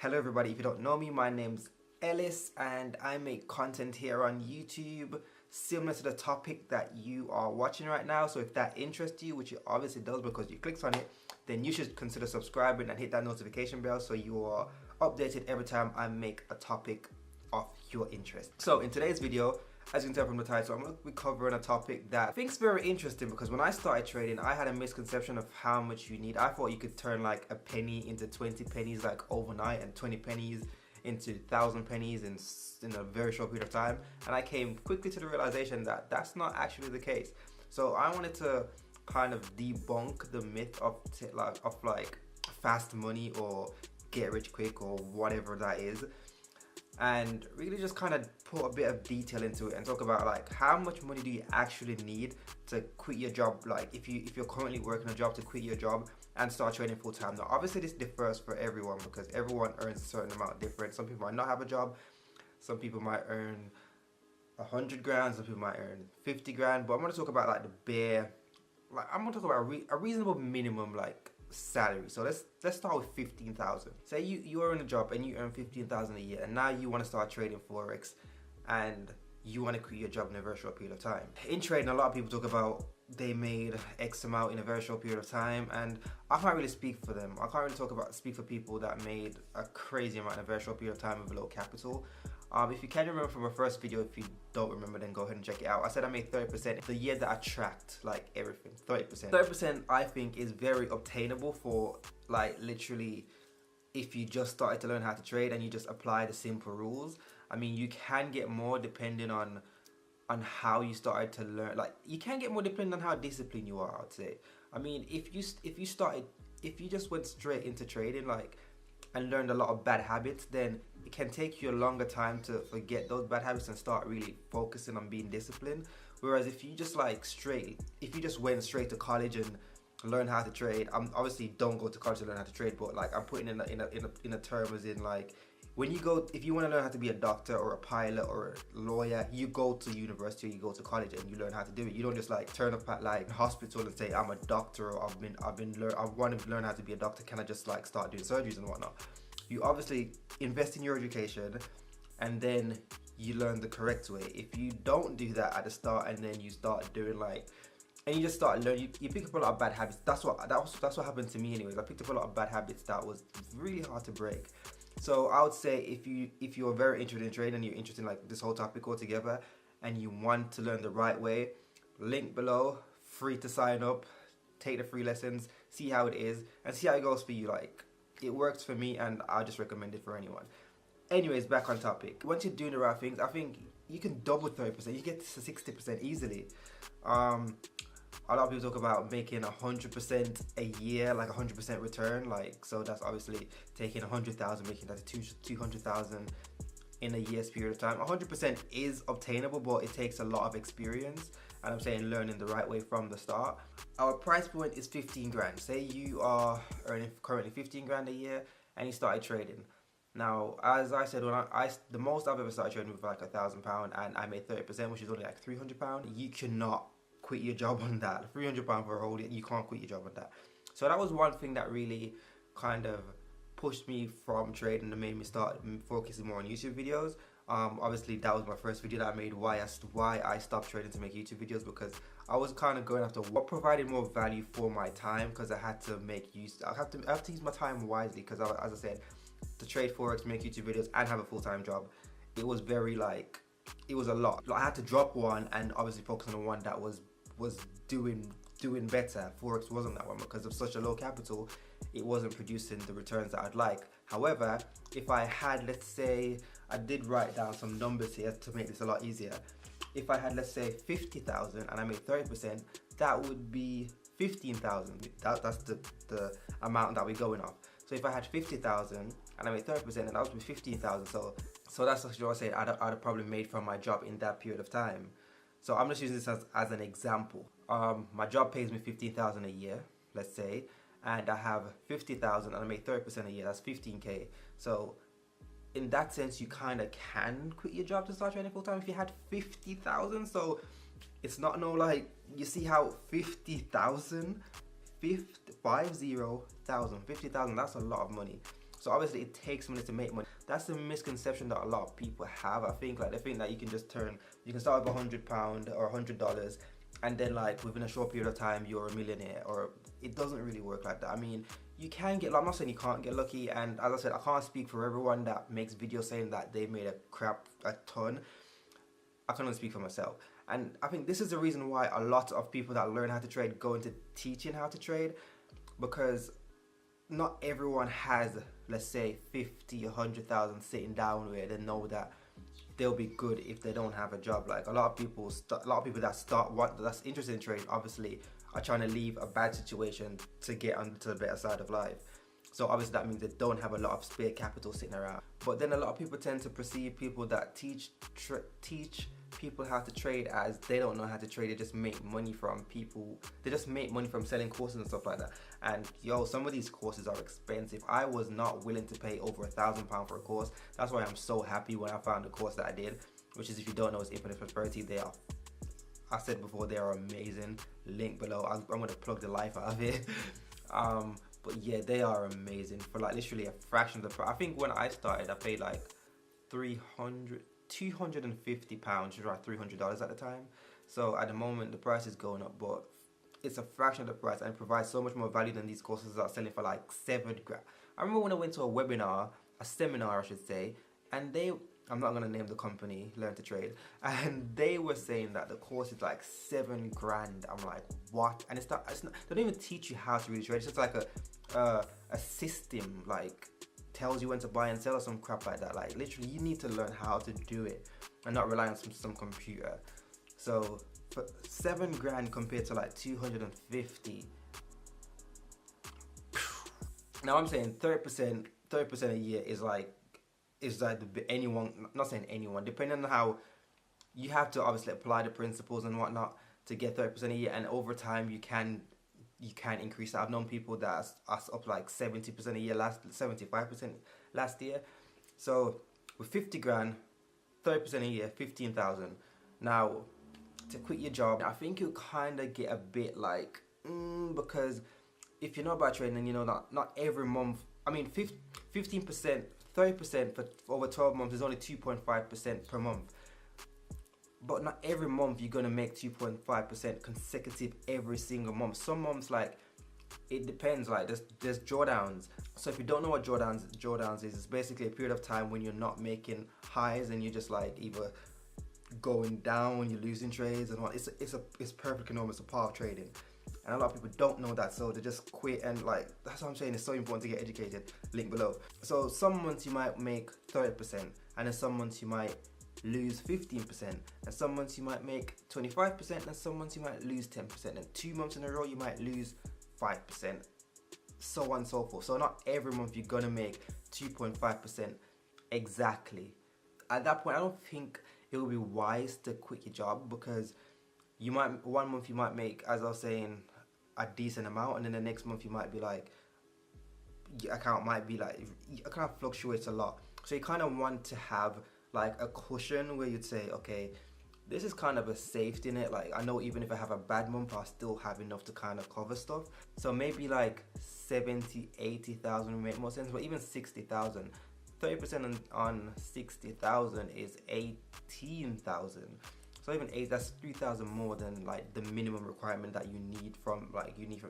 Hello everybody, if you don't know me, my name's Ellis and I make content here on YouTube similar to the topic that you are watching right now. So if that interests you, which it obviously does because you clicked on it, then you should consider subscribing and hit that notification bell so you are updated every time I make a topic of your interest. So in today's video, as you can tell from the title, I'm going to be covering a topic that I think is very interesting because when I started trading, I had a misconception of how much you need. I thought you could turn like a penny into 20 pennies like overnight and 20 pennies into 1,000 pennies in a very short period of time. And I came quickly to the realization that that's not actually the case. So I wanted to kind of debunk the myth of fast money or get rich quick or whatever that is, and really just kind of put a bit of detail into it and talk about like how much money do you actually need to quit your job, like if you're currently working a job, to quit your job and start trading full time. Now obviously this differs for everyone because everyone earns a certain amount different. Some people might not have a job, some people might earn 100 grand, some people might earn 50 grand, but I'm going to talk about like the bare, like I'm going to talk about a reasonable minimum like salary. So let's start with 15,000. Say you are in a job and you earn 15,000 a year, and now you want to start trading forex and you want to quit your job in a very short period of time. In trading, a lot of people talk about they made X amount in a very short period of time, and I can't really speak for them. I can't really speak for people that made a crazy amount in a very short period of time with low capital. If you can remember from my first video, if you don't remember, then go ahead and check it out. I said I made 30% the year that I tracked like everything. 30%. 30% I think is very obtainable for like literally if you just started to learn how to trade and you just apply the simple rules. I mean, you can get more depending on how you started to learn. Like you can get more depending on how disciplined you are, I'd say. I mean, if you just went straight into trading like and learned a lot of bad habits, then it can take you a longer time to forget those bad habits and start really focusing on being disciplined. Whereas if you just went straight to college and learn how to trade, obviously don't go to college to learn how to trade, but like I'm putting in a term as in like if you want to learn how to be a doctor or a pilot or a lawyer, you go to university or you go to college and you learn how to do it. You don't just like turn up at like hospital and say I'm a doctor, or I want to learn how to be a doctor, can I just like start doing surgeries and whatnot? You obviously invest in your education and then you learn the correct way. If you don't do that at the start and then you start doing like, and you just start learning, you pick up a lot of bad habits. That's what happened to me anyways. I picked up a lot of bad habits that was really hard to break. So I would say if you're very interested in trading and you're interested in like this whole topic altogether and you want to learn the right way, link below, free to sign up, take the free lessons, see how it is and see how it goes for you. Like it works for me and I just recommend it for anyone. Anyways, back on topic. Once you're doing the right things, I think you can double 30%. You get to 60% easily. A lot of people talk about making 100% a year, like 100% return. Like, so that's obviously taking 100,000, making that to 200,000 in a year's period of time. 100% is obtainable, but it takes a lot of experience. And I'm saying learning the right way from the start. Our price point is 15 grand. Say you are earning currently 15 grand a year and you started trading. Now, as I said, the most I've ever started trading with like £1,000 and I made 30%, which is only like £300. You cannot quit your job on that. £300 for a whole year, you can't quit your job on that. So that was one thing that really kind of pushed me from trading and made me start focusing more on YouTube videos. Obviously that was my first video that I made, why I stopped trading to make YouTube videos, because I was kind of going after what provided more value for my time, because I had to I have to use my time wisely, because as I said, to trade forex, make YouTube videos and have a full-time job, it was very like, it was a lot. I had to drop one and obviously focus on the one that was doing better. Forex wasn't that one because of such a low capital. It wasn't producing the returns that I'd like. However, if I had, let's say, I did write down some numbers here to make this a lot easier. If I had, let's say, 50,000 and I made 30%, that would be 15,000. That's the amount that we're going off. So if I had 50,000 and I made 30%, then that would be 15,000. So that's what I said I'd have probably made from my job in that period of time. So I'm just using this as an example. My job pays me 15,000 a year, let's say, and I have 50,000 and I make 30% a year. That's 15k. So in that sense, you kind of can quit your job to start trading full time if you had 50,000. So it's not like, you see how 50,000, 50,000, that's a lot of money. So obviously it takes money to make money. That's the misconception that a lot of people have. I think like they think that you can start with £100 or $100, and then like within a short period of time you're a millionaire. Or it doesn't really work like that. I mean, you can get, I'm not saying you can't get lucky, and as I said, I can't speak for everyone that makes videos saying that they made a ton. I can only speak for myself. And I think this is the reason why a lot of people that learn how to trade go into teaching how to trade, because not everyone has, let's say, 50, 100,000 sitting down where they know that they'll be good if they don't have a job. Like a lot of people that's interested in trading obviously are trying to leave a bad situation to get onto the better side of life. So obviously that means they don't have a lot of spare capital sitting around. But then a lot of people tend to perceive people that teach people how to trade as they don't know how to trade. They just make money from people. They just make money from selling courses and stuff like that. And yo, some of these courses are expensive. I was not willing to pay over £1,000 for a course. That's why I'm so happy when I found the course that I did, which is, if you don't know, is Infinite Prosperity. I said before, they are amazing. Link below. I'm going to plug the life out of it. But yeah, they are amazing for like literally a fraction of the price. I think when I started, I paid like £250, which was like $300 at the time. So at the moment, the price is going up, but it's a fraction of the price, and it provides so much more value than these courses that are selling for like £7 grand. I remember when I went to a seminar, I should say, and I'm not going to name the company, Learn to Trade, and they were saying that the course is like £7 grand. I'm like, what? And it's not, they don't even teach you how to really trade. It's just like a system, like tells you when to buy and sell or some crap like that. Like literally you need to learn how to do it and not rely on some computer. So for £7 grand compared to like 250. Now I'm saying 30% a year is like anyone, not saying anyone, depending on how you have to obviously apply the principles and whatnot to get 30% a year, and over time you can increase that. I've known people that's up like 70% a year, 75% last year. So with 50 grand, 30% a year, 15,000. Now to quit your job, I think you'll kind of get a bit like, because if you know about trading, and you know that not every month, I mean 15%, 30% for over 12 months is only 2.5% per month. But not every month you're gonna make 2.5% consecutive every single month. Some months, like, it depends. Like there's drawdowns. So if you don't know what drawdowns is, it's basically a period of time when you're not making highs and you're just like either going down, you're losing trades and what. It's perfectly normal. It's a part of trading. And a lot of people don't know that, so they just quit. And like, that's what I'm saying, it's so important to get educated. Link below. So some months you might make 30%, and then some months you might lose 15%, and some months you might make 25%, and some months you might lose 10%, and 2 months in a row you might lose 5%, so on and so forth. So not every month you're gonna make 2.5% exactly. At that point, I don't think it would be wise to quit your job, because you might, one month you might make, as I was saying, a decent amount, and then the next month you might be like, your account might be like, it kind of fluctuates a lot. So you kind of want to have like a cushion where you'd say, okay, this is kind of a safety net. Like, I know even if I have a bad month, I'll still have enough to kind of cover stuff. So maybe like 70, 80,000 would make more sense, but even 60,000, 30% on 60,000 is 18,000. So even that's 3,000 more than like the minimum requirement that you need from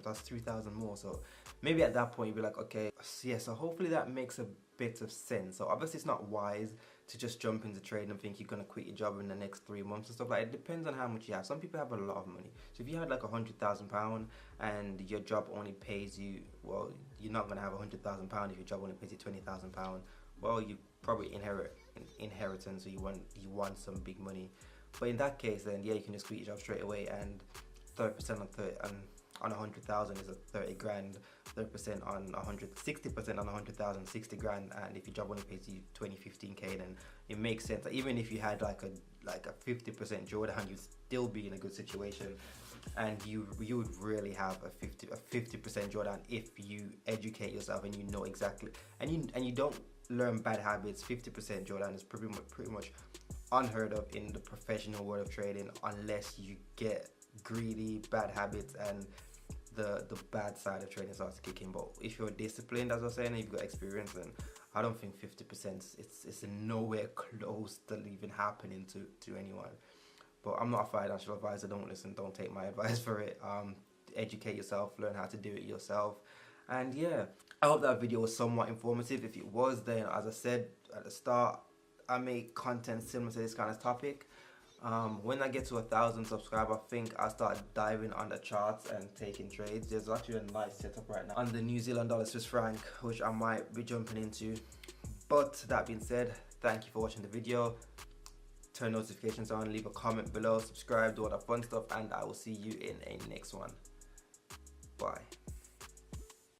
that's 3,000 more. So maybe at that point you'd be like, okay, yeah, so hopefully that makes a bit of sense. So obviously it's not wise to just jump into trade and think you're gonna quit your job in the next 3 months and stuff like that. It depends on how much you have. Some people have a lot of money. So if you had like £100,000 and your job only pays you, well, you're not gonna have £100,000 if your job only pays you £20,000. Well, you probably inherit inheritance, so you want some big money. But in that case, then yeah, you can just quit your job straight away, and 30% on 100,000 is a 30 grand. 30% on 60% on 100,000, 60 grand. And if your job only pays you 15K, then it makes sense. Even if you had like a 50% drawdown, you'd still be in a good situation, and you would really have a 50% drawdown if you educate yourself and you know exactly, and you don't learn bad habits. 50% drawdown is pretty much unheard of in the professional world of trading, unless you get greedy, bad habits, and the bad side of trading starts to kick in. But if you're disciplined, as I was saying, and you've got experience, then I don't think 50% it's in nowhere close to even happening to anyone. But I'm not a financial advisor. Don't take my advice for it. Educate yourself, learn how to do it yourself. And yeah, I hope that video was somewhat informative. If it was, then as I said at the start, I make content similar to this kind of topic. When I get to 1,000 subscribers, I think I'll start diving on the charts and taking trades. There's actually a nice setup right now on the New Zealand dollar Swiss franc, which I might be jumping into. But that being said, thank you for watching the video. Turn notifications on, leave a comment below, subscribe, do all that fun stuff, and I will see you in a next one. Bye.